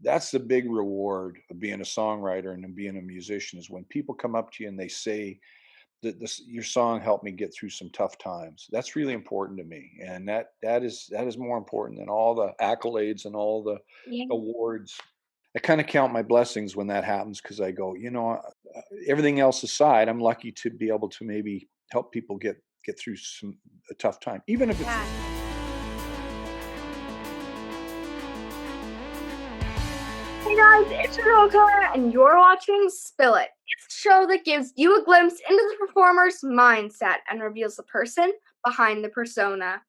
that's the big reward of being a songwriter and being a musician is when people come up to you and they say that your song helped me get through some tough times. That's really important to me, and that is more important than all the accolades and all the Yeah. awards. I kind of count my blessings when that happens because I go, everything else aside, I'm lucky to be able to maybe help people get through a tough time, even if it's. Yeah. Hey guys, it's Juno Award, and you're watching Spill It. It's a show that gives you a glimpse into the performer's mindset and reveals the person behind the persona.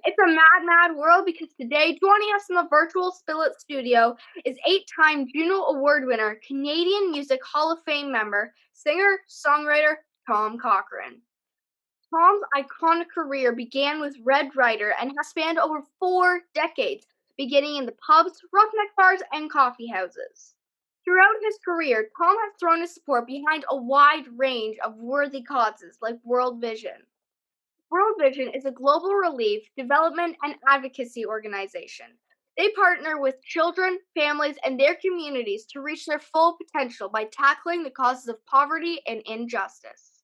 It's a mad, mad world because today, joining us in the virtual Spill It studio is eight-time Juno Award winner, Canadian Music Hall of Fame member, singer-songwriter Tom Cochrane. Tom's iconic career began with Red Ryder and has spanned over 4 decades, beginning in the pubs, roughneck bars, and coffee houses. Throughout his career, Tom has thrown his support behind a wide range of worthy causes like World Vision. World Vision is a global relief, development, and advocacy organization. They partner with children, families, and their communities to reach their full potential by tackling the causes of poverty and injustice.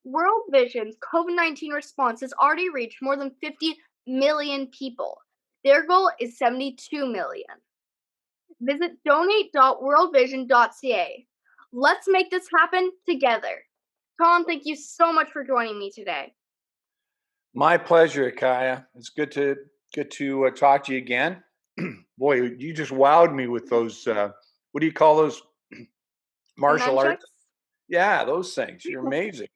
World Vision's COVID-19 response has already reached more than 50 million people. Their goal is 72 million. Visit donate.worldvision.ca. Let's make this happen together. Tom, thank you so much for joining me today. My pleasure, Eccaia. It's good to talk to you again. Boy, you just wowed me with those. What do you call those And martial arts? nunchucks? Yeah, those things. You're amazing.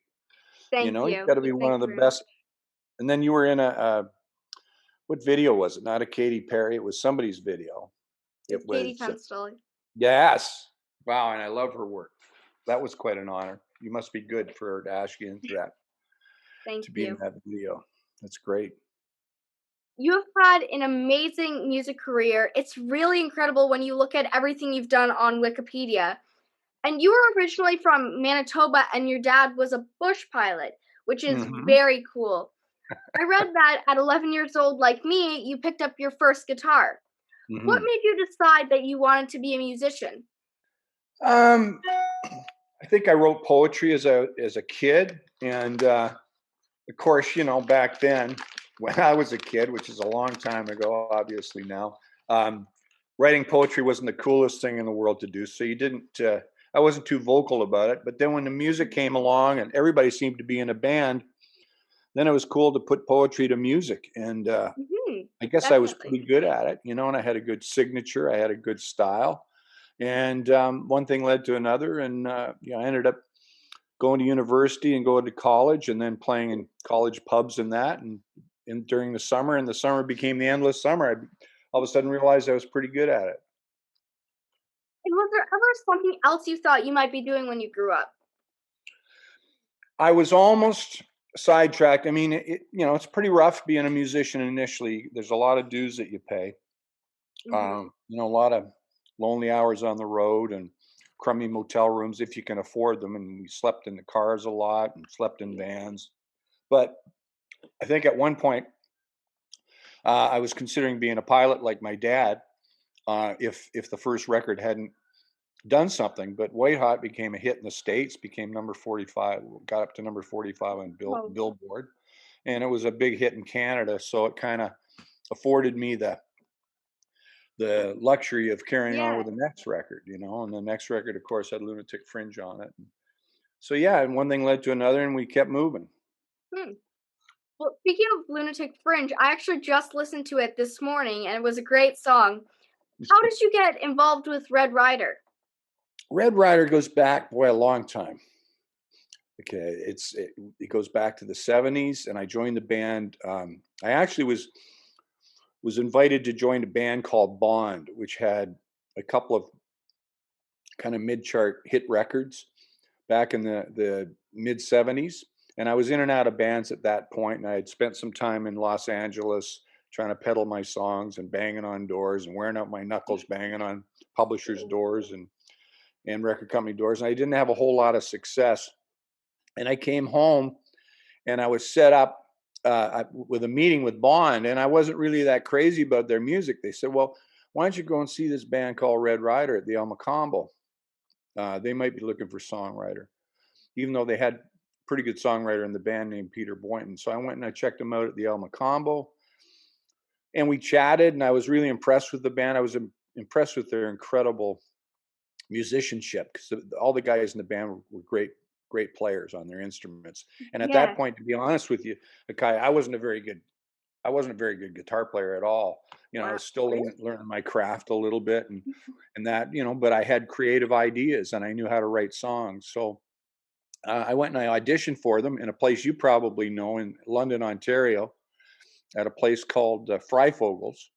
Thank You've got you. to be one Thank of you the very much. best. And then you were in a what video was it? Not a Katy Perry. It was somebody's video. It It's Katie was Tunstall. yes. Wow, and I love her work. That was quite an honor. You must be good for her to ask you into that Thank to be in you. that video. That's great. You have had an amazing music career. It's really incredible when you look at everything you've done on Wikipedia. And you were originally from Manitoba and your dad was a bush pilot, which is Hmm. very cool. I read that at 11 years old, like me, you picked up your first guitar. What Hmm. made you decide that you wanted to be a musician? Um, I think I wrote poetry as a kid, and of course, back then when I was a kid, which is a long time ago, obviously now, um, writing poetry wasn't the coolest thing in the world to do. So you didn't. I wasn't too vocal about it. But then when the music came along and everybody seemed to be in a band, then it was cool to put poetry to music, and Hmm. I guess I was Definitely. pretty good at it, and I had a good signature. I had a good style, and one thing led to another, and I ended up going to university and going to college, and then playing in college pubs and that, and during the summer, and the summer became the endless summer. All of a sudden realized I was pretty good at it. And was there ever something else you thought you might be doing when you grew up? I was almost sidetracked. I mean, it's pretty rough being a musician initially. There's a lot of dues that you pay. Hmm. A lot of lonely hours on the road and crummy motel rooms if you can afford them. And we slept in the cars a lot and slept in vans. But I think at one point I was considering being a pilot like my dad, if the first record hadn't done something. But White Hot became a hit in the States, became number 45, got up to number 45 on Oh, Billboard, and it was a big hit in Canada. So it kind of afforded me the luxury of carrying on yeah. with the next record, and the next record, of course, had Lunatic Fringe on it. So yeah, and one thing led to another, and we kept moving. Hmm. Well, speaking of Lunatic Fringe, I actually just listened to it this morning and it was a great song. How did you get involved with Red Rider? Red Rider goes back, boy, a long time. Okay, it goes back to the '70s, and I joined the band. I actually was invited to join a band called Bond, which had a couple of kind of mid-chart hit records back in the mid '70s. And I was in and out of bands at that point, and I had spent some time in Los Angeles trying to peddle my songs and banging on doors and wearing out my knuckles banging on publishers' doors and record company doors. And I didn't have a whole lot of success. And I came home and I was set up with a meeting with Bond, and I wasn't really that crazy about their music. They said, "Well, why don't you go and see this band called Red Rider at the El Macombo? They might be looking for songwriter, even though they had pretty good songwriter in the band named Peter Boynton. So I went and I checked them out at the El Macombo, and we chatted, and I was really impressed with the band. I was impressed with their incredible musicianship because all the guys in the band were great players on their instruments. And at that Yeah. point, to be honest with you, Eccaia, I wasn't a very good guitar player at all. I Wow. was still Really? learning my craft a little bit, and that, but I had creative ideas and I knew how to write songs. So I went and I auditioned for them in a place you probably know in London, Ontario, at a place called Fryfogel's,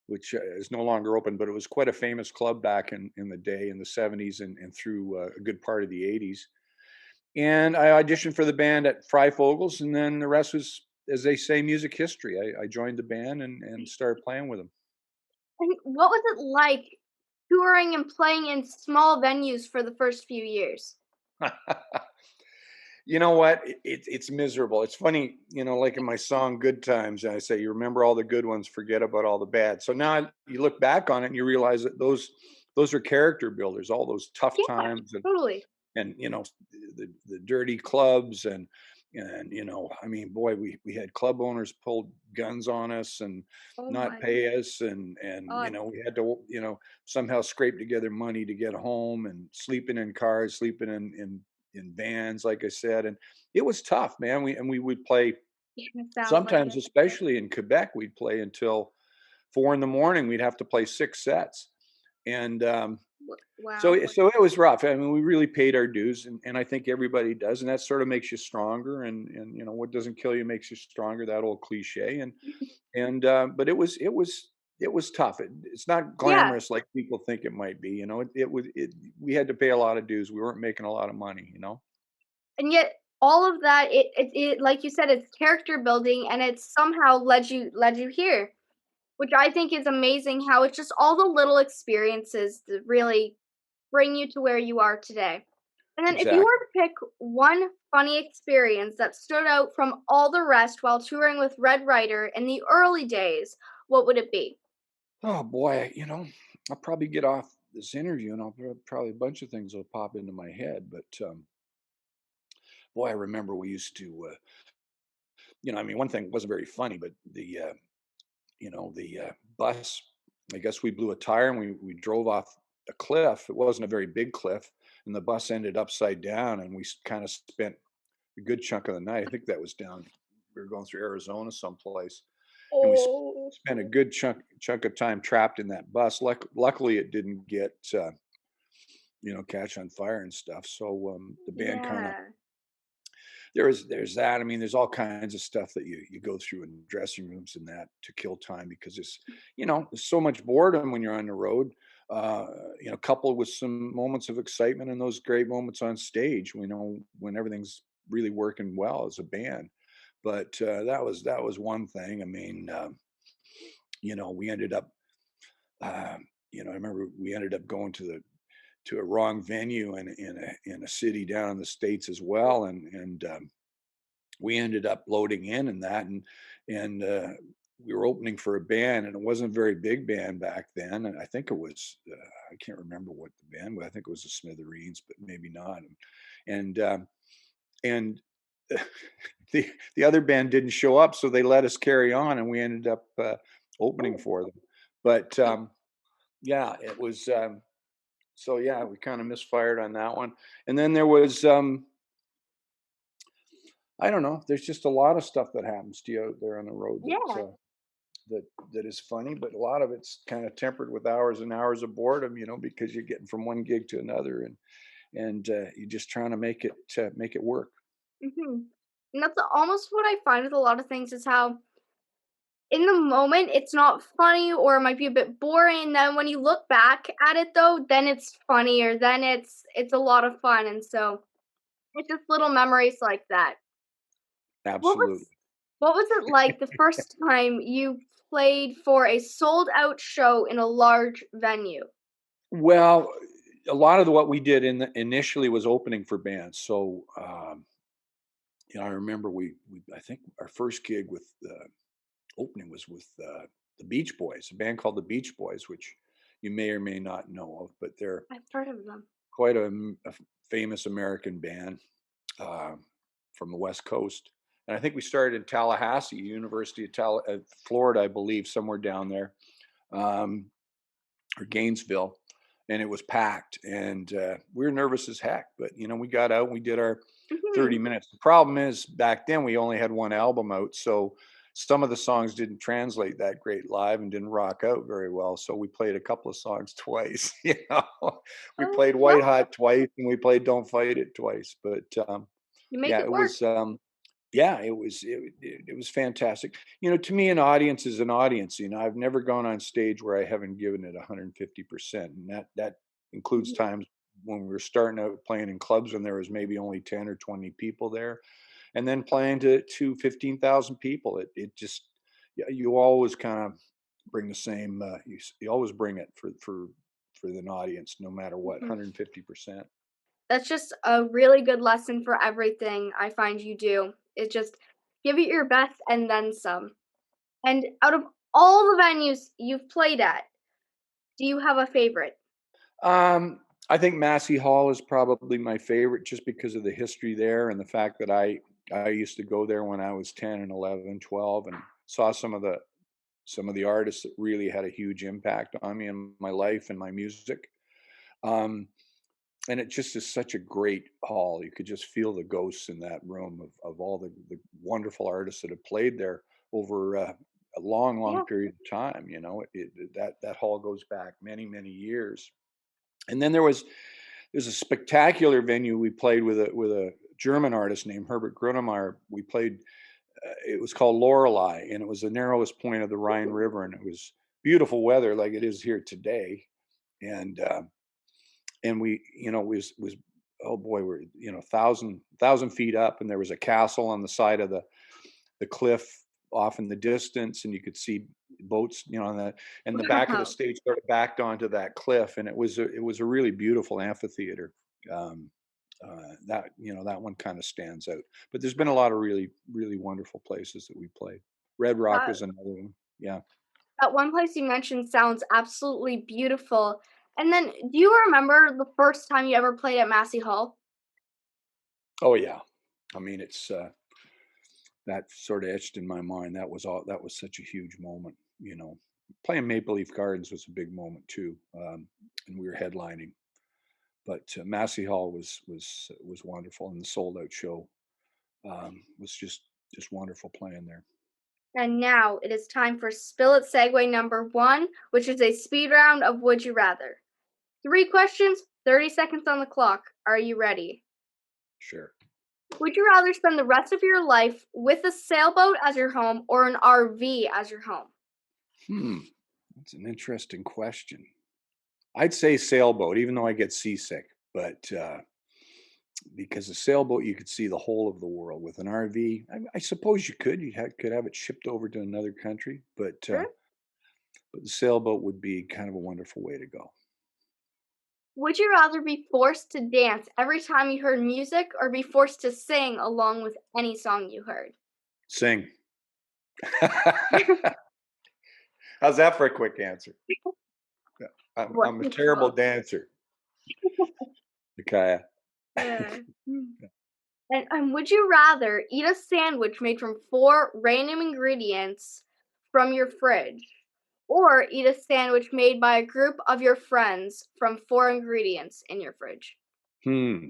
which is no longer open, but it was quite a famous club back in the day in the 70s and through a good part of the 80s. And I auditioned for the band at Fryfogel's, and then the rest was, as they say, music history. I joined the band and started playing with them. And what was it like touring and playing in small venues for the first few years? You know what? It's miserable. It's funny, like in my song "Good Times," I say, "You remember all the good ones, forget about all the bad." So now you look back on it and you realize that those are character builders. All those tough Yeah, times totally. and the dirty clubs and I mean, boy, we had club owners pull guns on us and Oh not my pay us, and god. we had to somehow scrape together money to get home, and sleeping in cars, sleeping in vans, like I said. And it was tough, man. We would play Yeah, it sounds like sometimes, it. especially in Quebec, we'd play until 4 in the morning. We'd have to play 6 sets. And Wow. so it was rough. I mean, we really paid our dues, and I think everybody does, and that sort of makes you stronger. And what doesn't kill you makes you stronger. That old cliche. But it was tough. It's not Yeah, glamorous like people think it might be. We had to pay a lot of dues. We weren't making a lot of money. and yet all of that, it like you said, it's character building, and it's somehow led you here, which I think is amazing. How it's just all the little experiences that really bring you to where you are today. And then, if you Exactly. were to pick one funny experience that stood out from all the rest while touring with Red Rider in the early days, what would it be? Oh boy, I'll probably get off this interview, and probably a bunch of things will pop into my head. But boy, I remember we used to. I mean, one thing wasn't very funny, but the bus. I guess we blew a tire and we drove off a cliff. It wasn't a very big cliff, and the bus ended upside down, and we kind of spent a good chunk of the night. I think that was down. We were going through Arizona someplace, and we Oh, spent a good chunk of time trapped in that bus. Luckily, it didn't get catch on fire and stuff. So the band kind of yeah. there's that. I mean, there's all kinds of stuff that you go through in dressing rooms and that to kill time because there's so much boredom when you're on the road. Uh, coupled with some moments of excitement and those great moments on stage. When everything's really working well as a band. But that was one thing. I mean, we ended up. I remember we ended up going to a wrong venue in a city down in the states as well, and we ended up loading in and that, and we were opening for a band, and it wasn't a very big band back then. And I think it was I can't remember what the band was. I think it was the Smithereens, but maybe not. And the other band didn't show up, so they let us carry on, and we ended up opening Oh, for them. But yeah, it was. So yeah, we kind of misfired on that one. And then there was I don't know, there's just a lot of stuff that happens to you out there on the road yeah. that is funny, but a lot of it's kind of tempered with hours and hours of boredom, because you're getting from one gig to another, and you're just trying to make it work. Mhm. And that's almost what I find with a lot of things is how in the moment it's not funny or it might be a bit boring. Then when you look back at it though, then it's funnier. Then it's a lot of fun. And so it's just little memories like that. What was Absolutely. what was it like the first time you played for a sold out show in a large venue? Well, a lot of what we did initially was opening for bands. So I remember I think our first gig with opening was with the Beach Boys, a band called the Beach Boys, which you may or may not know of, but they're I've heard of them. quite a famous American band uh, from the West Coast. And I think we started in Tallahassee, University of Florida, I believe, somewhere down there, um, or Gainesville, and it was packed. And we were nervous as heck, but we got out and we did our Mhm. 30 minutes. The problem is back then we only had one album out, so some of the songs didn't translate that great live and didn't rock out very well. So we played a couple of songs twice. We Oh, played White well, Hot twice and we played Don't Fight It twice. But you make yeah, it it work. was. Yeah, it was fantastic. To me, an audience is an audience. I've never gone on stage where I haven't given it 150%, and that includes Mhm. times when we were starting out playing in clubs when there was maybe only 10 or 20 people there, and then playing to 15,000 people. It just, yeah, you always kind of bring the same. You always bring it for an audience, no matter what, Mhm. 150%. That's just a really good lesson for everything I find you do. It just give it your best and then some. And out of all the venues you've played at, do you have a favorite? I think Massey Hall is probably my favorite just because of the history there and the fact that I used to go there when I was 10 and 11, 12, and saw some of the artists that really had a huge impact on me and my life and my music. Um, and it just is such a great hall. You could just feel the ghosts in that room of all the wonderful artists that have played there over a long, long Yeah. period of time. That hall goes back many, many years. And then there's a spectacular venue we played with a German artist named Herbert Grönemeyer. We played. It was called Lorelei, and it was the narrowest point of the Rhine Ooh. River, and it was beautiful weather like it is here today. And we, was oh boy, we're thousand feet up, and there was a castle on the side of the cliff off in the distance, and you could see boats, on the back of the Wow. stage sort of backed onto that cliff, and it was a really beautiful amphitheater. Um, that one kind of stands out. But there's been a lot of really, really wonderful places that we played. Red Rock That is another one. Yeah. that one place you mentioned sounds absolutely beautiful. And then do you remember the first time you ever played at Massey Hall? Oh yeah. I mean, it's that sort of etched in my mind. That was such a huge moment. Playing Maple Leaf Gardens was a big moment too, and we were headlining. But Massey Hall was wonderful, and the sold out show was just wonderful playing there. And now it is time for Spill It segue number one, which is a speed round of Would You Rather. 3 questions, 30 seconds on the clock. Are you ready? Sure. Would you rather spend the rest of your life with a sailboat as your home or an RV as your home? Hmm. That's an interesting question. I'd say sailboat, even though I get seasick, but because a sailboat you could see the whole of the world. With an RV, I suppose you could have it shipped over to another country, Sure. but the sailboat would be kind of a wonderful way to go. Would you rather be forced to dance every time you heard music or be forced to sing along with any song you heard? Sing. How's that for a quick answer? Yeah. I'm a terrible Wonderful. dancer, Eccaia. Yeah. And would you rather eat a sandwich made from 4 random ingredients from your fridge or eat a sandwich made by a group of your friends from 4 ingredients in your fridge? Hmm.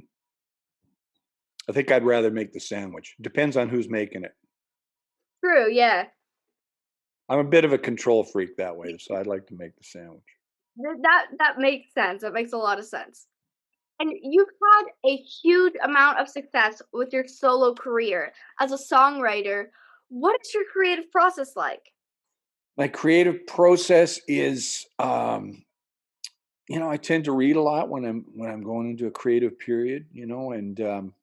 I think I'd rather make the sandwich. Depends on who's making it. True, yeah. I'm a bit of a control freak that way, so I'd like to make the sandwich. That makes sense. That makes a lot of sense. And you've had a huge amount of success with your solo career as a songwriter. What is your creative process like? My creative process is, I tend to read a lot when I'm going into a creative period, and Mm,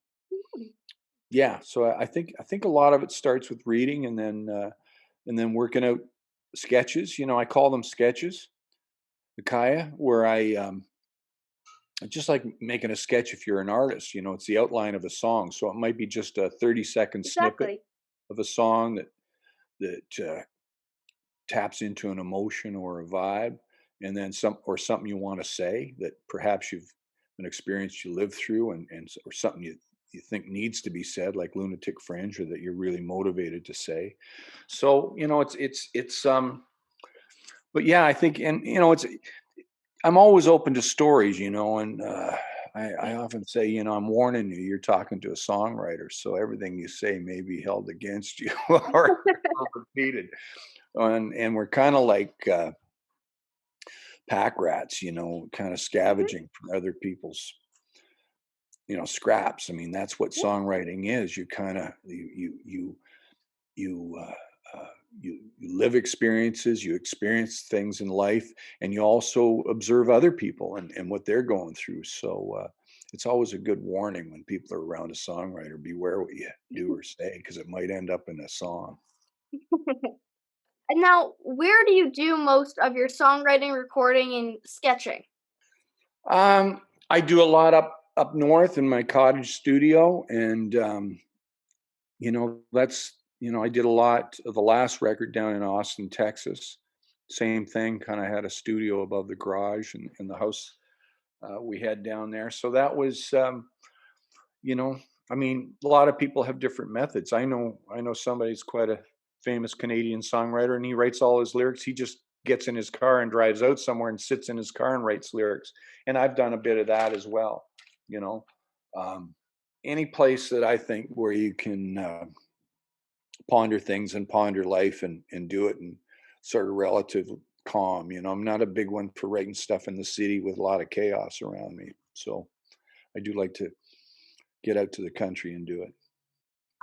yeah, so I think a lot of it starts with reading and then working out sketches. I call them sketches, Eccaia, where I just like making a sketch if you're an artist. It's the outline of a song, so it might be just a 30-second snippet exactly. of a song that taps into an emotion or a vibe, and then something you want to say that perhaps you've an experience you lived through, or something you think needs to be said, like Lunatic Fringe, or that you're really motivated to say. So it's but yeah, I think, and it's I'm always open to stories, and I often say, I'm warning you, you're talking to a songwriter, so everything you say may be held against you or repeated. And we're kind of like pack rats, kind of Mhm. scavenging from other people's, scraps. I mean, that's what Yeah. songwriting is. You kind of you you live experiences, you experience things in life, and you also observe other people and what they're going through. So it's always a good warning when people are around a songwriter: beware what you do or say, because it might end up in a song. And now, where do you do most of your songwriting, recording, and sketching? I do a lot up north in my cottage studio, and that's I did a lot of the last record down in Austin, Texas. Same thing, kind of had a studio above the garage and in the house we had down there. So that was, you know, I mean, a lot of people have different methods. I know somebody's quite a famous Canadian songwriter, and he writes all his lyrics. He just gets in his car and drives out somewhere and sits in his car and writes lyrics. And I've done a bit of that as well. You know, um, any place that I think where you can ponder things and ponder life and do it in sort of relative calm. I'm not a big one for writing stuff in the city with a lot of chaos around me. So I do like to get out to the country and do it.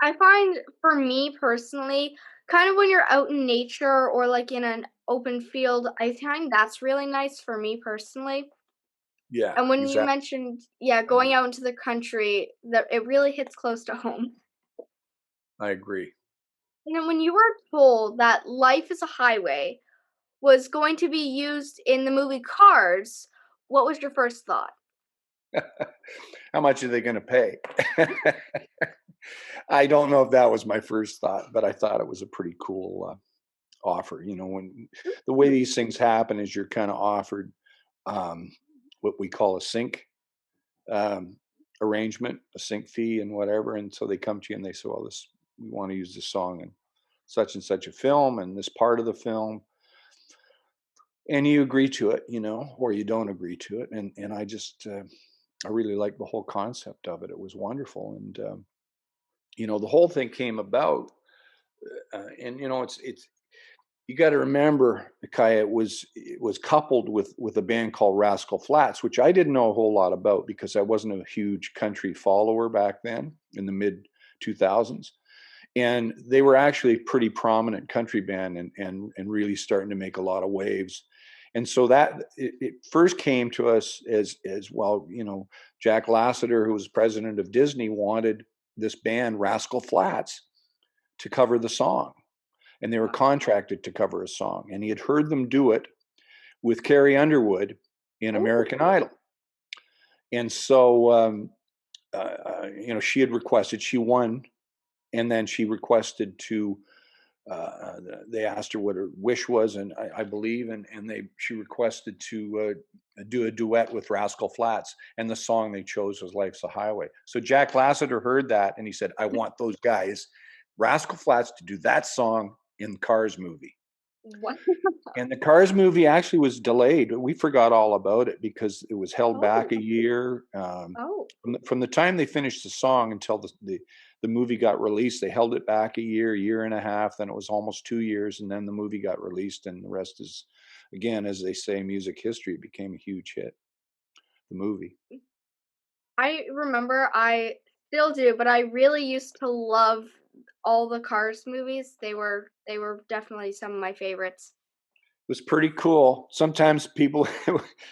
I find for me personally, kind of when you're out in nature or like in an open field, I find that's really nice for me personally. Yeah, And when you exactly. mentioned, yeah, I agree. going out into the country, that it really hits close to home. I agree. And then when you were told that Life is a Highway was going to be used in the movie Cars, what was your first thought? How much are they going to pay? I don't know if that was my first thought, but I thought it was a pretty cool offer. When the way these things happen is you're kind of offered um, what we call a sync um, arrangement, a sync fee, and whatever. And so they come to you and they say, "Well, this we want to use this song in such and such a film and this part of the film," and you agree to it, or you don't agree to it. And I just I really like the whole concept of it. It was wonderful, and the whole thing came about, and it's you got to remember, Eccaia, it was coupled with a band called Rascal Flats, which I didn't know a whole lot about because I wasn't a huge country follower back then in the mid 2000s, and they were actually a pretty prominent country band and really starting to make a lot of waves. And so that it first came to us as well. Jack Lasseter, who was president of Disney, wanted this band Rascal Flats to cover the song, and they were contracted to cover a song, and he had heard them do it with Carrie Underwood in Oh, American Idol. And so she had requested, she won, and then she requested to they asked her what her wish was, and I believe, and she requested to do a duet with Rascal Flats, and the song they chose was "Life's a Highway." So Jack Lasseter heard that, and he said, "I want those guys, Rascal Flats, to do that song in the Cars movie." what? And the Cars movie actually was delayed. We forgot all about it because it was held back Oh, a year. oh. From the time they finished the song until the movie got released, they held it back a year and a half. Then it was almost 2 years, and then the movie got released, and the rest is, again, as they say, music history. It became a huge hit. The movie. I remember I still do, but I really used to love all the Cars movies. They were definitely some of my favorites. Was pretty cool. Sometimes people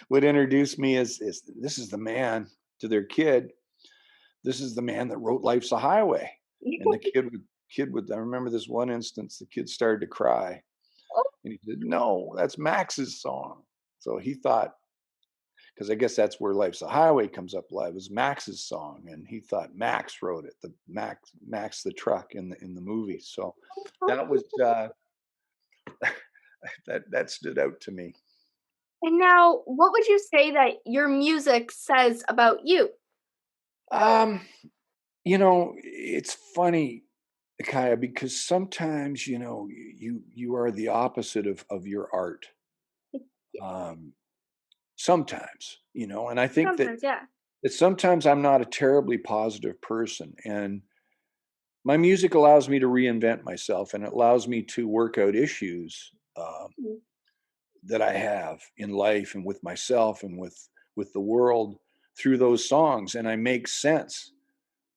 would introduce me as this is the man to their kid. This is the man that wrote Life's a Highway. And the kid would I remember this one instance, the kid started to cry. Oh, And he said, "No, that's Max's song." So he thought, because I guess that's where Life's a Highway comes up live, it was Max's song. And he thought Max wrote it, the Max the truck in the movie. So that was That stood out to me. And now, what would you say that your music says about you? Um, it's funny, Kaya, because sometimes, you are the opposite of your art. Um, sometimes, and I think that Sometimes, yeah. sometimes I'm not a terribly positive person, and my music allows me to reinvent myself, and it allows me to work out issues Mhm. that I have in life and with myself and with the world through those songs, and I make sense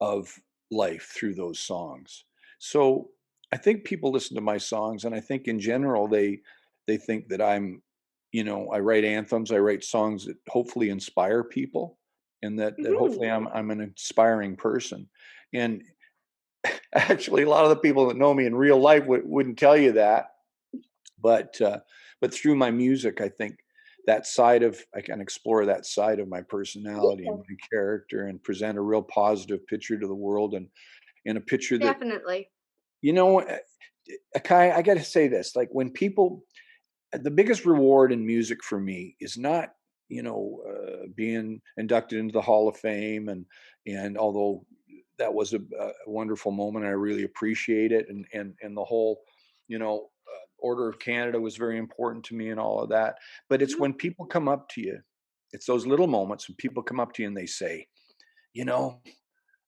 of life through those songs. So I think people listen to my songs, and I think in general they think that I write anthems, I write songs that hopefully inspire people, and that Mhm. hopefully I'm an inspiring person. And actually, a lot of the people that know me in real life wouldn't tell you that, but through my music, I think I can explore that side of my personality and Yeah, my character, and present a real positive picture to the world, and a picture that definitely. you know, uh, Akai, I got to say this: like when people, the biggest reward in music for me is not being inducted into the Hall of Fame, and although that was a wonderful moment, I really appreciate it, and the whole, Order of Canada was very important to me, and all of that. But it's Mhm. when people come up to you, it's those little moments when people come up to you and they say, you know,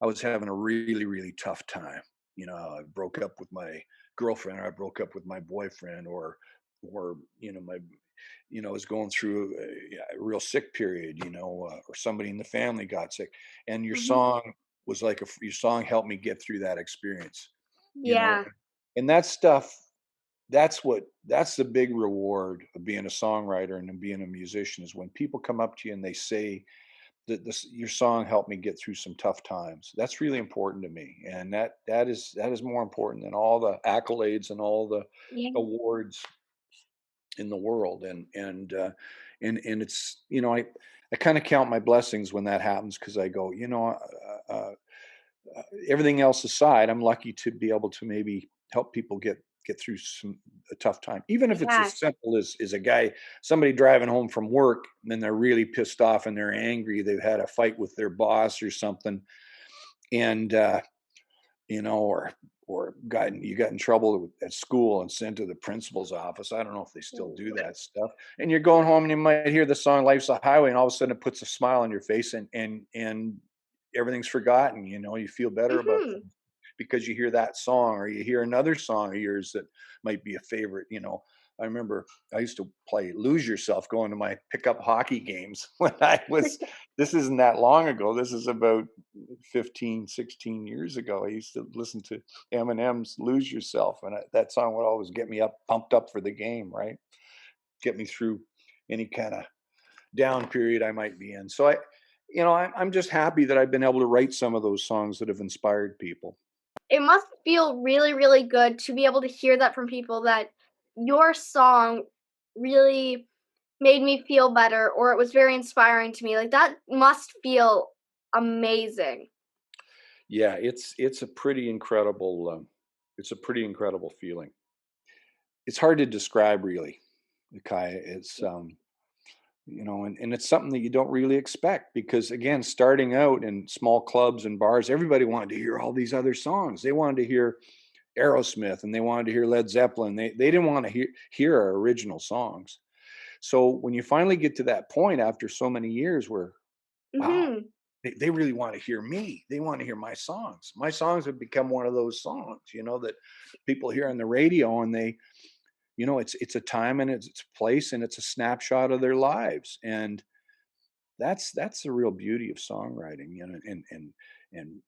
I was having a really, really tough time. I broke up with my girlfriend, or I broke up with my boyfriend, or my, I was going through a real sick period, or somebody in the family got sick, and Mhm. your song helped me get through that experience, you know, Yeah. and that stuff. That's the big reward of being a songwriter and of being a musician, is when people come up to you and they say, your song helped me get through some tough times. That's really important to me, and that is more important than all the accolades and all the Yeah. awards in the world. And it's, I kind of count my blessings when that happens, because I go, everything else aside, I'm lucky to be able to maybe help people get through a tough time, even if it's Yeah. as simple as somebody driving home from work, and then they're really pissed off and they're angry. They've had a fight with their boss or something, and or you got in trouble at school and sent to the principal's office. I don't know if they still do that stuff. And you're going home and you might hear the song "Life's a Highway," and all of a sudden it puts a smile on your face, and everything's forgotten. You feel better about Mhm. things because you hear that song, or you hear another song of yours that might be a favorite. I remember I used to play "Lose Yourself" going to my pickup hockey games when I was. This isn't that long ago. This is about 15, 16 years ago. I used to listen to Eminem's "Lose Yourself," and that song would always get me pumped up for the game, right? Get me through any kind of down period I might be in. So I'm just happy that I've been able to write some of those songs that have inspired people. It must feel really, really good to be able to hear that from people, that your song really made me feel better, or it was very inspiring to me. Like, that must feel amazing. Yeah, it's a pretty incredible feeling. It's hard to describe, really, Kai. And it's something that you don't really expect, because again, starting out in small clubs and bars, everybody wanted to hear all these other songs. They wanted to hear Aerosmith, and they wanted to hear Led Zeppelin. They didn't want to hear our original songs. So when you finally get to that point after so many years where, wow, Mhm. they really want to hear me. They want to hear my songs. My songs have become one of those songs, that people hear on the radio, and it's a time, and it's a place, and it's a snapshot of their lives. And that's the real beauty of songwriting, and and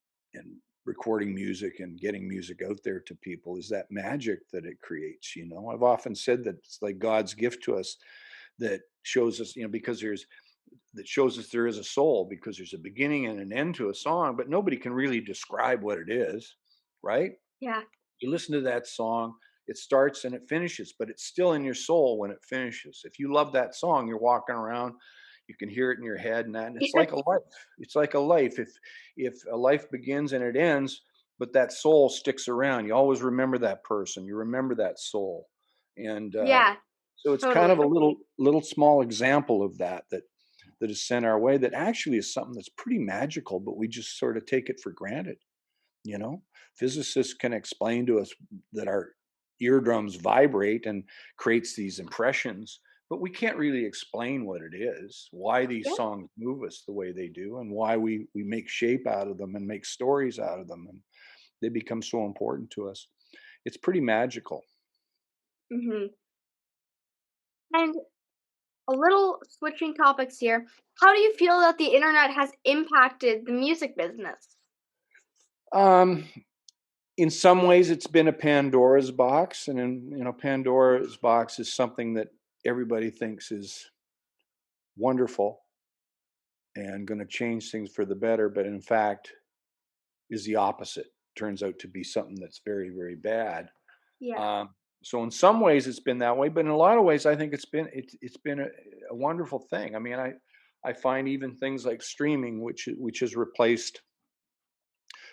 recording music and getting music out there to people, is that magic that it creates. I've often said that it's like God's gift to us, that shows us, because that shows us there is a soul, because there's a beginning and an end to a song, but nobody can really describe what it is, right? Yeah. You listen to that song, it starts and it finishes, but it's still in your soul when it finishes. If you love that song, you're walking around, you can hear it in your head, and it's like a life. It's like a life. If a life begins and it ends, but that soul sticks around, you always remember that person. You remember that soul, and Yeah. So it's kind of Totally. a little small example of that is sent our way that actually is something that's pretty magical, but we just sort of take it for granted. You know, physicists can explain to us that our eardrums vibrate and creates these impressions, but we can't really explain what it is, why these Yeah. songs move us the way they do, and why we make shape out of them and make stories out of them, and they become so important to us. It's pretty magical. Hmm. And a little switching topics here. How do you feel that the internet has impacted the music business? Um, in some ways, it's been a Pandora's box, and Pandora's box is something that everybody thinks is wonderful and going to change things for the better, but in fact is the opposite. Turns out to be something that's very, very bad. Yeah. Um, so in some ways it's been that way, but in a lot of ways I think it's been a wonderful thing. I mean, I find even things like streaming, which has replaced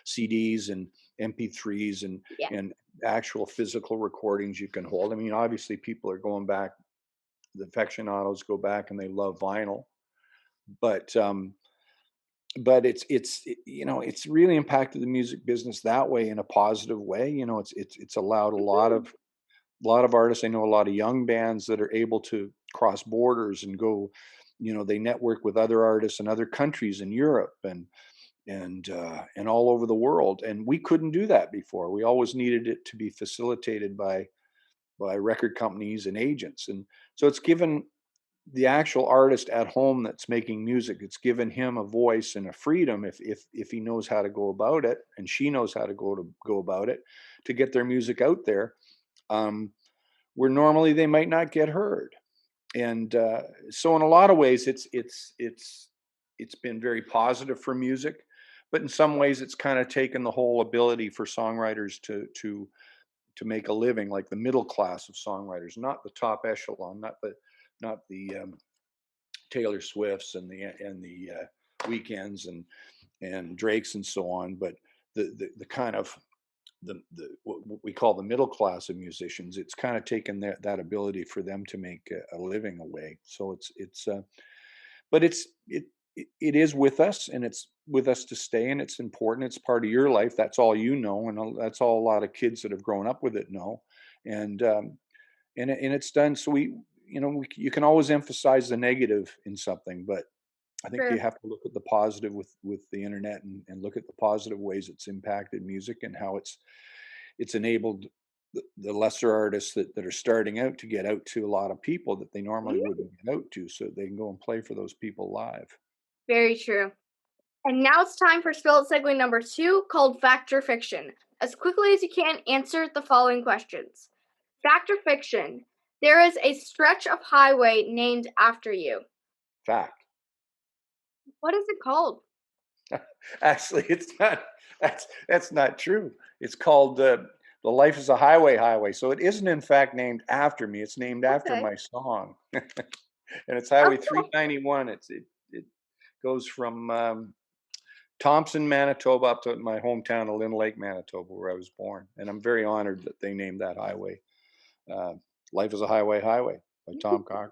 CDs and MP3s Yeah. and actual physical recordings you can hold. I mean, obviously people are going back. The aficionados go back and they love vinyl, but it's really impacted the music business that way in a positive way. It's allowed Mhm. a lot of artists. I know a lot of young bands that are able to cross borders and go. They network with other artists in other countries in Europe and all over the world. And we couldn't do that before. We always needed it to be facilitated by record companies and agents. And so it's given the actual artist at home that's making music, it's given him a voice and a freedom if he knows how to go about it, and she knows how to go about it, to get their music out there, um, where normally they might not get heard. And so in a lot of ways it's been very positive for music, but in some ways it's kind of taken the whole ability for songwriters to make a living, like the middle class of songwriters, not the top echelon, not the Taylor Swifts and the Weekends and Drakes and so on, but the kind of the what we call the middle class of musicians. It's kind of taken that ability for them to make a living away. So but it is with us, and it's with us to stay, and it's important. It's part of your life. That's all you know, and that's all a lot of kids that have grown up with it know. And and it's done. So you can always emphasize the negative in something, but I think you True. have to look at the positive with the internet, and look at the positive ways it's impacted music and how it's enabled the lesser artists that are starting out to get out to a lot of people that they normally Mhm. wouldn't get out to, so they can go and play for those people live. Very true. And now it's time for Spill It segment number 2 called Fact or Fiction. As quickly as you can, answer the following questions. Fact or fiction? There is a stretch of highway named after you. Fact. What is it called? Actually, it's not. That's not true. It's called "The Life Is a Highway." So it isn't, in fact, named after me. It's named after Okay. my song, and it's Highway Okay. 391. It goes from Thompson, Manitoba, up to my hometown of Lynn Lake, Manitoba, where I was born. And I'm very honored that they named that highway. Uh, Life is a Highway by Tom Cochrane.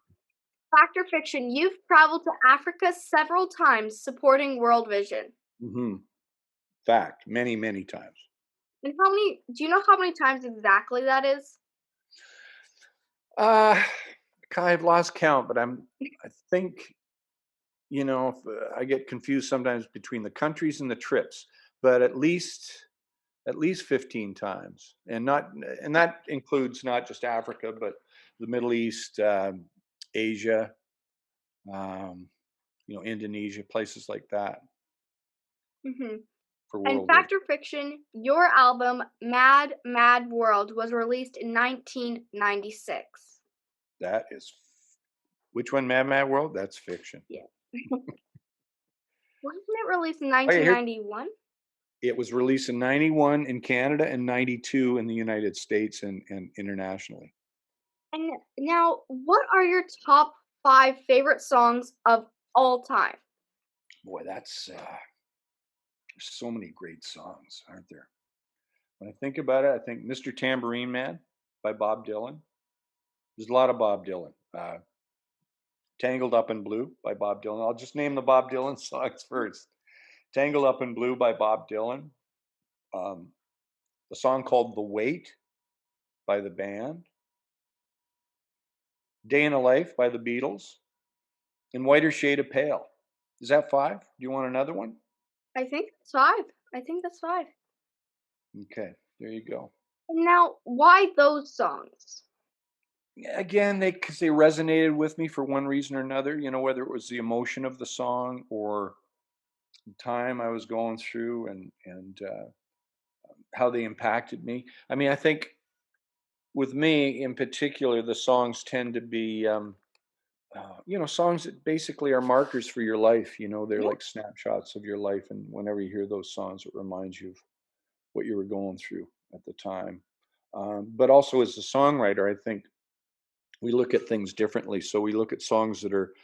Fact or fiction? You've traveled to Africa several times supporting World Vision. Hmm. Fact. Many, many times. And how many, do you know how many times exactly that is? Uh, I've lost count, but I think, if, I get confused sometimes between the countries and the trips, but at least 15 times. And that includes not just Africa, but the Middle East, Asia, um, Indonesia, places like that Hmm. for And World Vision. fact or fiction? Your album, Mad Mad World, was released in 1996. That is, which one, Mad Mad World? That's fiction. Yeah. Wasn't it released in Oh, yeah, here 1991? it was released in 91 in Canada and 92 in the United States and internationally. And now, what are your top 5 favorite songs of all time? Boy, there's so many great songs, aren't there? When I think about it, I think Mr. Tambourine Man by Bob Dylan. There's a lot of Bob Dylan. Tangled Up in Blue by Bob Dylan. I'll just name the Bob Dylan songs first. Tangled Up in Blue by Bob Dylan. Um, a song called The Wait by the band. Day in a Life by the Beatles. And Whiter Shade of Pale. Is that 5? Do you want another one? I think that's 5. I think that's 5. Okay, there you go. And now, why those songs? Yeah, again, because they resonated with me for one reason or another. You know, whether it was the emotion of the song or the time I was going through, and how they impacted me. I mean, I think with me in particular, the songs tend to be, songs that basically are markers for your life. You know, they're Yeah, like snapshots of your life, and whenever you hear those songs, it reminds you of what you were going through at the time. But also, as a songwriter, I think we look at things differently. So we look at songs that are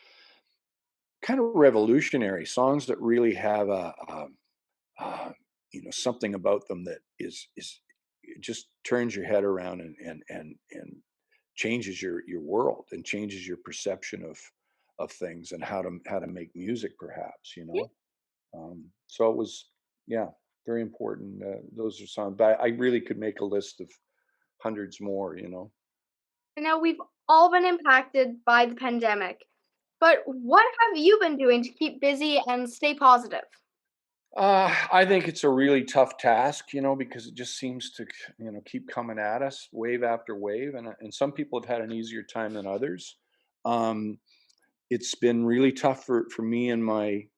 kind of revolutionary, songs that really have uh, something about them that is it just turns your head around and changes your world and changes your perception of things and how to make music, perhaps. yeah. So it was, yeah, very important. Those are songs, but I really could make a list of hundreds more. And now we've all been impacted by the pandemic. But what have you been doing to keep busy and stay positive? I think it's a really tough task, because it just seems to, keep coming at us wave after wave, and some people have had an easier time than others. Um, it's been really tough for me and my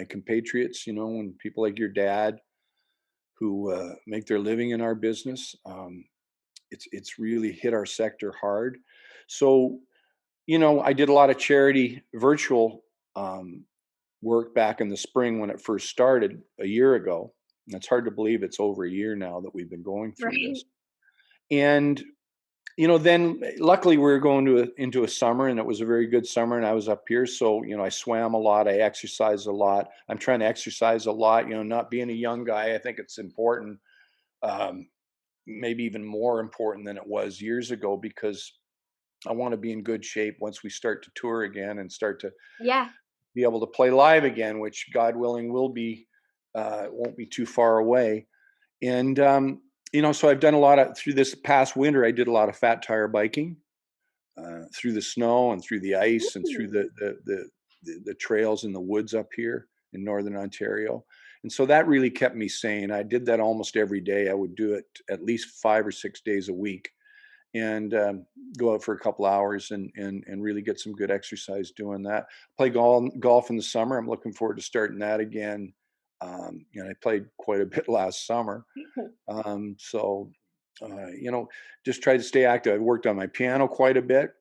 compatriots, when people like your dad who make their living in our business. It's really hit our sector hard. So, I did a lot of charity virtual um, work back in the spring when it first started a year ago. And it's hard to believe it's over a year now that we've been going through Right. this. And then luckily we were going into a summer, and it was a very good summer, and I was up here, so I swam a lot, I exercised a lot. I'm trying to exercise a lot. Not being a young guy, I think it's important, um, maybe even more important than it was years ago, because I want to be in good shape once we start to tour again and start to Yeah, be able to play live again, which God willing will be, won't be too far away. And so I've done a lot of through this past winter. I did a lot of fat tire biking through the snow and through the ice and through ooh, the trails in the woods up here in northern Ontario. And so that really kept me sane. I did that almost every day. I would do it at least 5 or 6 days a week, and go out for a couple hours and really get some good exercise doing that. Play golf in the summer. I'm looking forward to starting that again. I played quite a bit last summer. ooh. So, just try to stay active. I've worked on my piano quite a bit.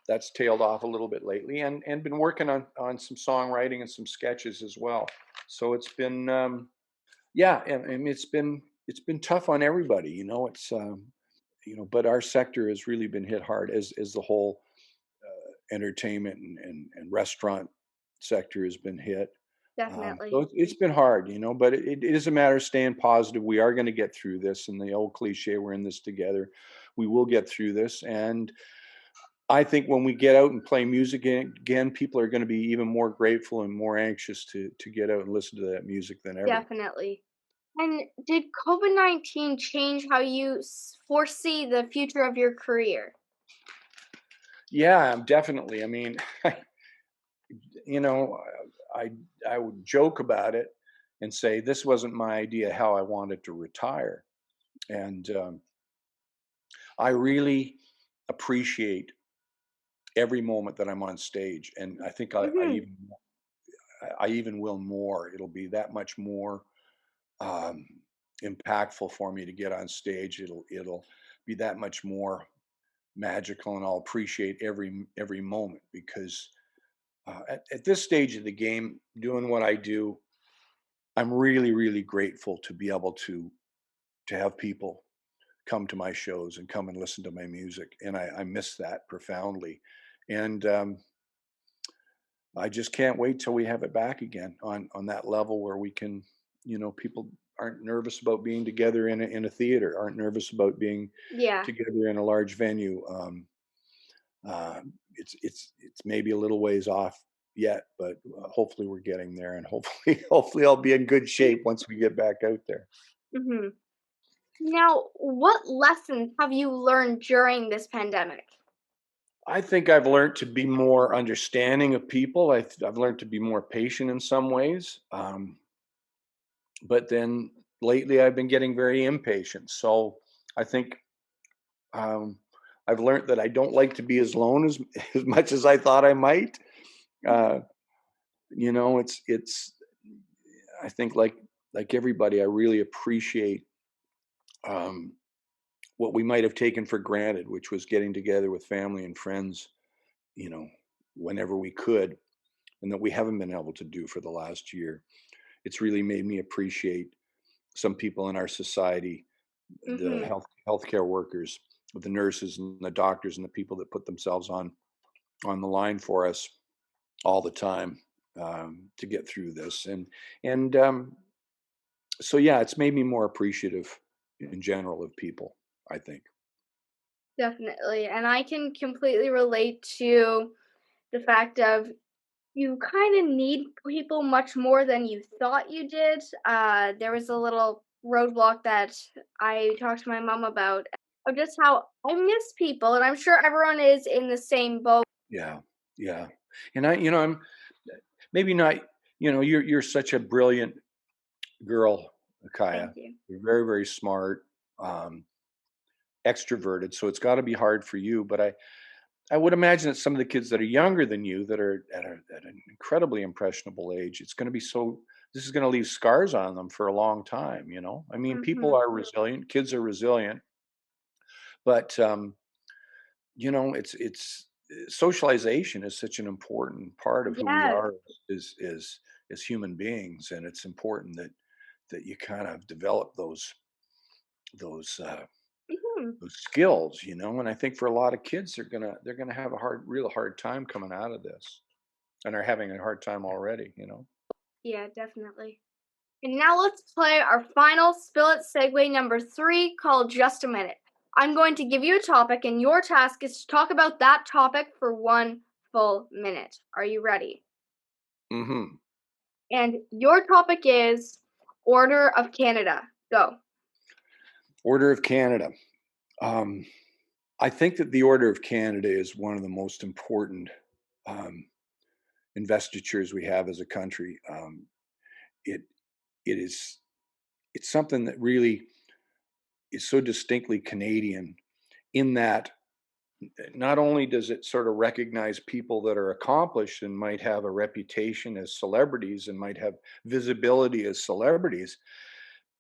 That's tailed off a little bit lately, and been working on some songwriting and some sketches as well. So it's been, yeah, and it's been tough on everybody. But our sector has really been hit hard, as the whole entertainment and restaurant sector has been hit. So Definitely. it's been hard, but it is a matter of staying positive. We are going to get through this, and the old cliche, we're in this together. We will get through this, and I think when we get out and play music again, people are going to be even more grateful and more anxious to get out and listen to that music than ever. Definitely. And did COVID-19 change how you foresee the future of your career? Yeah, definitely. I mean, you know, I I would joke about it and say this wasn't my idea how I wanted to retire, and I really appreciate every moment that I'm on stage, and I think Mhm. I even will more. It'll be that much more um, impactful for me to get on stage. It'll be that much more magical, and I'll appreciate every moment, because at this stage of the game, doing what I do, I'm really, really grateful to be able to have people come to my shows and come and listen to my music, and I miss that profoundly, and I just can't wait till we have it back again on that level where we can, people aren't nervous about being together in a theater, aren't nervous about being Yeah. together in a large venue. Uh, it's maybe a little ways off yet, but hopefully we're getting there, and hopefully hopefully I'll be in good shape once we get back out there. Hmm. Now, what lessons have you learned during this pandemic? I think I've learned to be more understanding of people. I've learned to be more patient in some ways, but then lately I've been getting very impatient. So I think um, I've learned that I don't like to be as alone as as much as I thought I might. Uh, it's. I think like everybody, I really appreciate um, what we might have taken for granted, which was getting together with family and friends, you know, whenever we could, and that we haven't been able to do for the last year. It's really made me appreciate some people in our society, the Mm-hmm. healthcare workers, the nurses and the doctors and the people that put themselves on the line for us all the time to get through this. And so yeah, it's made me more appreciative in general of people, I think. Definitely. And I can completely relate to the fact of you kind of need people much more than you thought you did. There was a little roadblock that I talked to my mom about of just how I miss people, and I'm sure everyone is in the same boat. Yeah, yeah. And I'm maybe not. You're such a brilliant girl, Thank Kaya. you. You're very, very smart, um, extroverted. So it's got to be hard for you. But I would imagine that some of the kids that are younger than you, that are at an incredibly impressionable age, it's going to be so. This is going to leave scars on them for a long time. I mean, people Hmm. are resilient. Kids are resilient, but socialization is such an important part of who we Yes. are as human beings, and it's important that you kind of develop those uh, Hmm. those skills, and I think for a lot of kids they're gonna have a real hard time coming out of this, and are having a hard time already. Yeah, definitely. And now let's play our final Spill It segue number 3 called Just a Minute. I'm going to give you a topic, and your task is to talk about that topic for 1 full minute. Are you ready? Hmm. And your topic is Order of Canada. Go. Order of Canada. um, I think that the Order of Canada is one of the most important um, investitures we have as a country. It it is it's something that really is so distinctly Canadian, in that not only does it sort of recognize people that are accomplished and might have a reputation as celebrities and might have visibility as celebrities,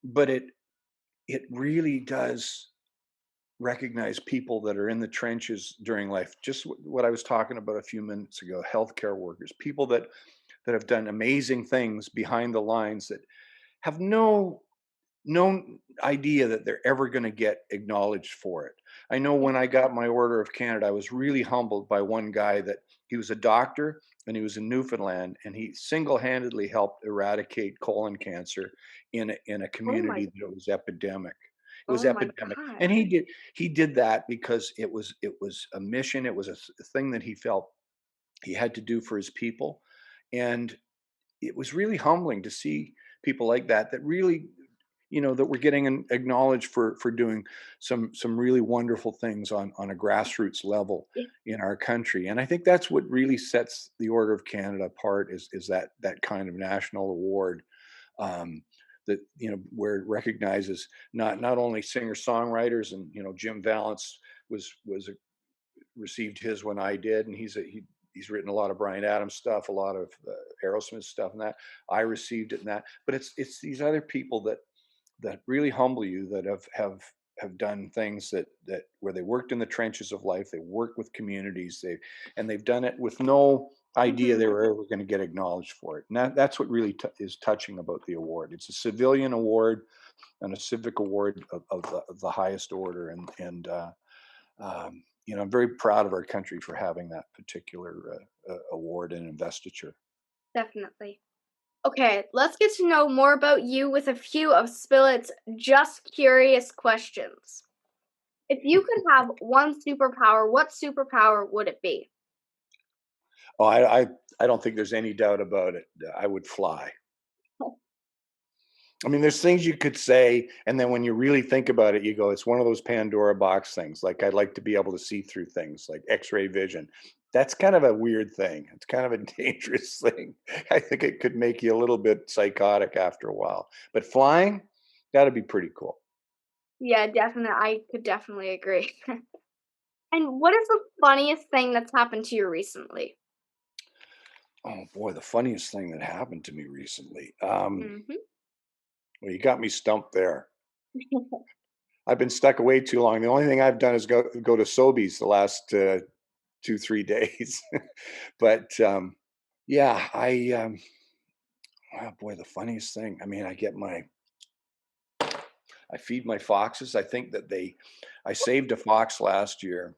but it really does recognize people that are in the trenches during life. Just what I was talking about a few minutes ago, healthcare workers, people that have done amazing things behind the lines, that have no idea that they're ever going to get acknowledged for it. I know when I got my Order of Canada, I was really humbled by one guy, that he was a doctor and he was in Newfoundland, and he single-handedly helped eradicate colon cancer in a Oh my community that it was epidemic. It was oh my epidemic, god. and he did that because it was a mission. It was a thing that he felt he had to do for his people, and it was really humbling to see people like that really, that we're getting acknowledged for doing some really wonderful things on a grassroots level Yeah, in our country. And I think that's what really sets the Order of Canada apart, is that kind of national award, um, that, where it recognizes not only singer songwriters, and Jim Vallance was received his when I did, and he's written a lot of Brian Adams stuff, a lot of Aerosmith stuff, and that I received it, and that. But it's these other people that really humble you, that have done things that where they worked in the trenches of life, they worked with communities, they've done it with no idea mhm, they were ever going to get acknowledged for it. And that's what really is touching about the award. It's a civilian award and a civic award of the highest order, and I'm very proud of our country for having that particular award and investiture. definitely. Okay, let's get to know more about you with a few of Spillet's just curious questions. If you could have one superpower, what superpower would it be? Oh, I don't think there's any doubt about it. I would fly. I mean, there's things you could say, and then when you really think about it, you go, it's one of those Pandora box things. Like, I'd like to be able to see through things like X-ray vision. That's kind of a weird thing. It's kind of a dangerous thing. I think it could make you a little bit psychotic after a while. But flying, that'd be pretty cool. Yeah, definitely. I could definitely agree. And what is the funniest thing that's happened to you recently? Oh boy, the funniest thing that happened to me recently. Mhm. Well, you got me stumped there. I've been stuck away too long. The only thing I've done is go to Sobeys the last 2 3 days. But yeah, oh boy, the funniest thing. I mean, I feed my foxes. I think that I saved a fox last year,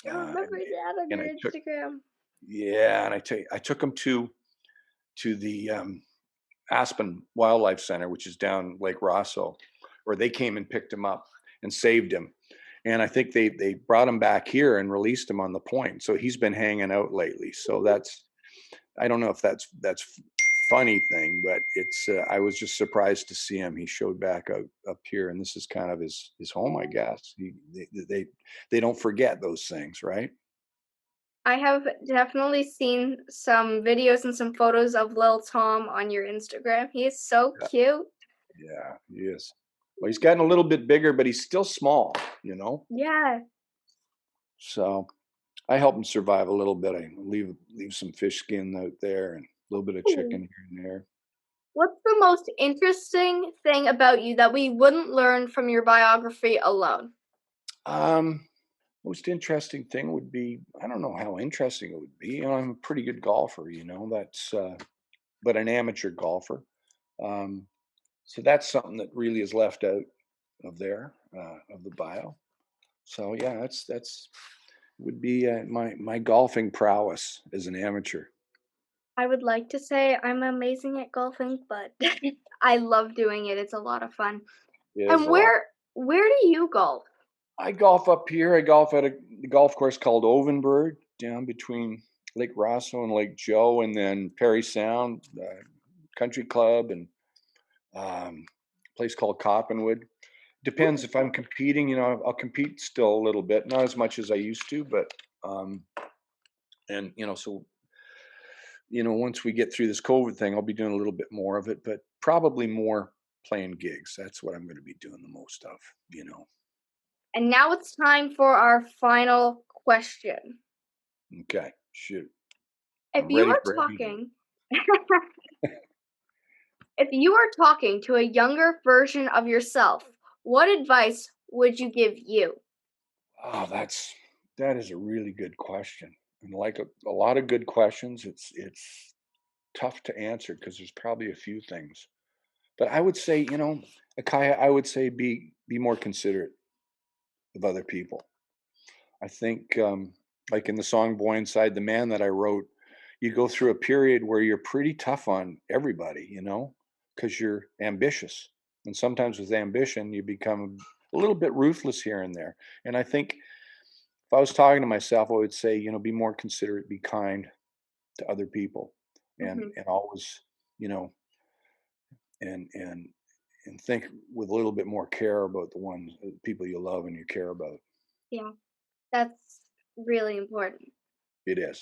I uh, remember and that on and your I took Instagram. yeah, and I took him to the Aspen Wildlife Center, which is down Lake Rosso, where they came and picked him up and saved him. And I think they brought him back here and released him on the point. So he's been hanging out lately. So I don't know if that's funny thing, but it's I was just surprised to see him. He showed back up here, and this is kind of his home, I guess. They don't forget those things, right? I have definitely seen some videos and some photos of Lil Tom on your Instagram. He is so Yeah, cute. yeah, he is. Well, he's gotten a little bit bigger, but he's still small, you know. Yeah. So I help him survive a little bit. I leave some fish skin out there and a little bit of Ooh. chicken here and there. What's the most interesting thing about you that we wouldn't learn from your biography alone? Um, Most interesting thing would be, I don't know how interesting it would be. You know, I'm a pretty good golfer, you know, but an amateur golfer. Um, so that's something that really is left out of of the bio. So yeah, that's would be my golfing prowess as an amateur. I would like to say I'm amazing at golfing, but I love doing it. It's a lot of fun. It is And a lot. where do you golf? I golf up here. I golf at a golf course called Ovenburg down between Lake Rosso and Lake Joe, and then Perry Sound Country Club, and a place called Coppenwood. Depends Ooh. if I'm competing. You know, I'll compete still a little bit, not as much as I used to, but um, and you know, so you know, once we get through this COVID thing, I'll be doing a little bit more of it, but probably more playing gigs. That's what I'm going to be doing the most of. You know. And now it's time for our final question. Okay, shoot. If I'm you ready were for anything. talking if you were talking to a younger version of yourself, what advice would you give you? Oh, that is a really good question. And like a lot of good questions, it's tough to answer because there's probably a few things. But I would say, you know, Eccaia, I would say be more considerate of other people. I think like in the song Boy Inside the Man that I wrote, you go through a period where you're pretty tough on everybody, you know, because you're ambitious. And sometimes with ambition, you become a little bit ruthless here and there. And I think if I was talking to myself, I would say, you know, be more considerate, be kind to other people, Mhm. and always, you know, and and and think with a little bit more care about the people you love and you care about. Yeah, that's really important. It is.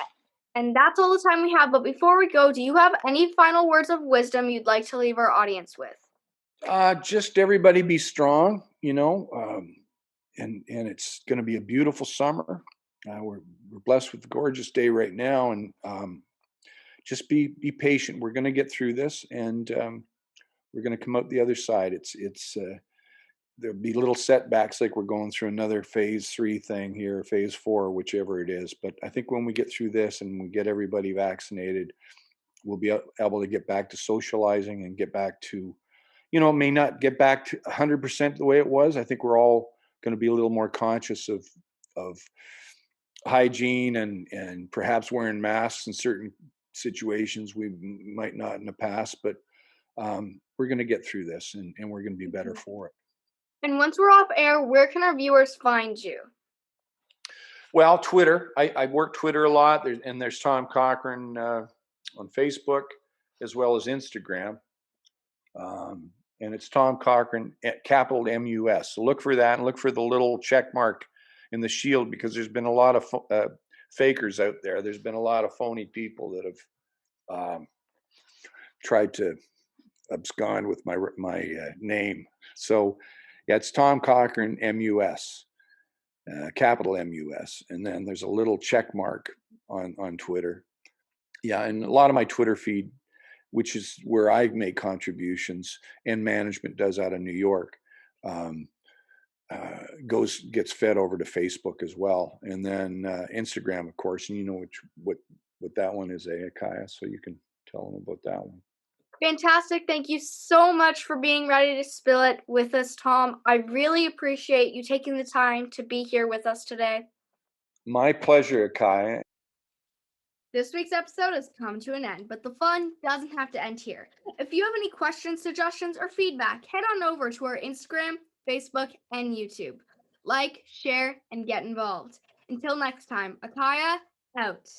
And that's all the time we have. But before we go, do you have any final words of wisdom you'd like to leave our audience with? Just everybody be strong, you know, and it's going to be a beautiful summer. We're blessed with a gorgeous day right now, and just be patient. We're going to get through this, and we're going to come out the other side. It's there'll be little setbacks, like we're going through another phase 3 thing here, phase 4, whichever it is. But I think when we get through this and we get everybody vaccinated, we'll be able to get back to socializing and get back to, you know, it may not get back to 100% the way it was. I think we're all going to be a little more conscious of hygiene and perhaps wearing masks in certain situations we might not in the past. But we're going to get through this, and we're going to be better Mhm. for it. And once we're off air, where can our viewers find you? Well, Twitter. I work Twitter a lot. There's Tom Cochrane on Facebook as well as Instagram. And it's Tom Cochrane at capital MUS. So look for that and look for the little check mark in the shield, because there's been a lot of fakers out there. There's been a lot of phony people that have tried to abscond with my name. So yeah, it's Tom Cochrane MUS, capital MUS, and then there's a little check mark on Twitter. Yeah, and a lot of my Twitter feed, which is where I make contributions and management does out of New York, um, gets fed over to Facebook as well, and then Instagram, of course. And you know what that one is, Eccaia, so you can tell them about that one. Fantastic. Thank you so much for being ready to spill it with us, Tom. I really appreciate you taking the time to be here with us today. My pleasure, Eccaia. This week's episode has come to an end, but the fun doesn't have to end here. If you have any questions, suggestions, or feedback, head on over to our Instagram, Facebook, and YouTube. Like, share, and get involved. Until next time, Eccaia out.